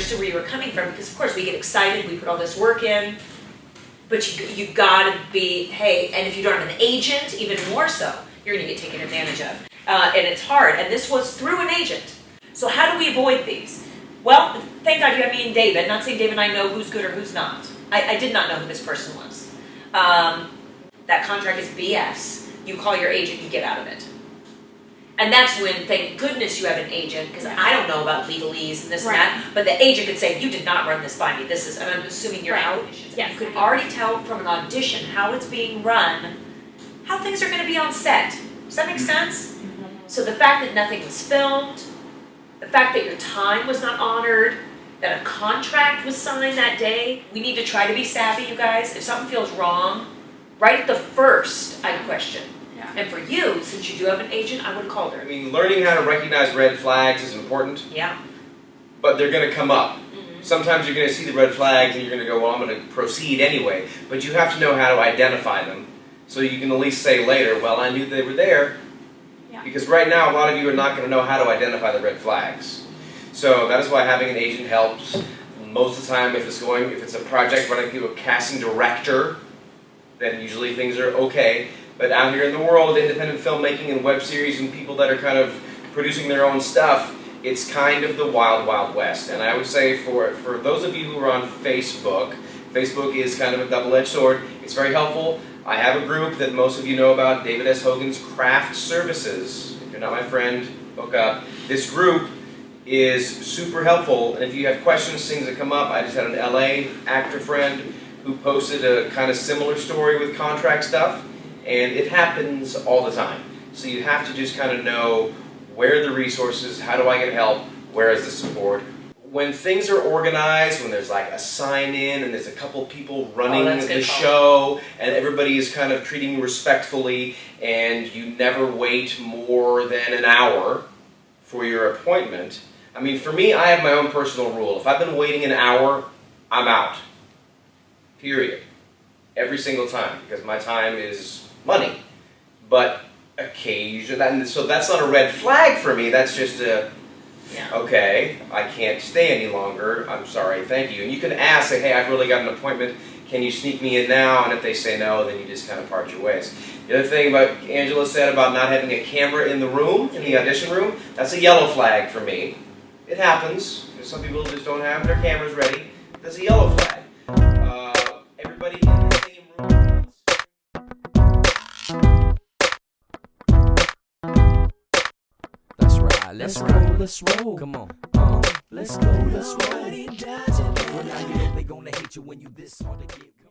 understood where you were coming from, because of course we get excited, we put all this work in, but you gotta be, hey, and if you don't have an agent, even more so, you're gonna get taken advantage of. And it's hard, and this was through an agent. So how do we avoid these? Well, thank God you have me and David. Not saying David and I know who's good or who's not. I did not know who this person was. That contract is BS. You call your agent, you get out of it. And that's when, thank goodness you have an agent, because I don't know about legalese and this and that, but the agent could say, you did not run this by me. This is, and I'm assuming you're out. Yes. You could already tell from an audition how it's being run, how things are going to be on set. Does that make sense? So the fact that nothing was filmed, the fact that your time was not honored, that a contract was signed that day, we need to try to be savvy, you guys. If something feels wrong, right at the first, I'd question. Yeah. And for you, since you do have an agent, I would have called her. I mean, learning how to recognize red flags is important, Yeah. but they're going to come up. Sometimes you're going to see the red flags and you're going to go, well, I'm going to proceed anyway. But you have to know how to identify them so you can at least say later, well, I knew they were there. Yeah. Because right now, a lot of you are not going to know how to identify the red flags. So that is why having an agent helps. Most of the time, if it's a project running through a casting director, then usually things are okay. But out here in the world, independent filmmaking and web series and people that are kind of producing their own stuff, it's kind of the wild, wild west. And I would say for those of you who are on Facebook, Facebook is kind of a double-edged sword. It's very helpful. I have a group that most of you know about, David S. Hogan's Craft Services. If you're not my friend, hook up. This group is super helpful, and if you have questions, things that come up, I just had an LA actor friend who posted a kind of similar story with contract stuff, and it happens all the time. So you have to just kind of know where are the resources, how do I get help, where is the support. When things are organized, when there's like a sign-in and there's a couple people running the show and everybody is kind of treating you respectfully and you never wait more than an hour for your appointment. I mean, for me, I have my own personal rule. If I've been waiting an hour, I'm out. Period. Every single time, because my time is money. But occasionally, so that's not a red flag for me, that's just a, okay, I can't stay any longer, I'm sorry, thank you. And you can ask, say, hey, I've really got an appointment, can you sneak me in now? And if they say no, then you just kind of part your ways. The other thing about Angela said about not having a camera in the room, in the audition room, that's a yellow flag for me. It happens, because some people just don't have their cameras ready. That's a yellow flag. Everybody in the same room. Let's ride, let's roll, let's roll. Come on, let's go, let's roll. Well, now you know they gonna hate you when you this hard to get.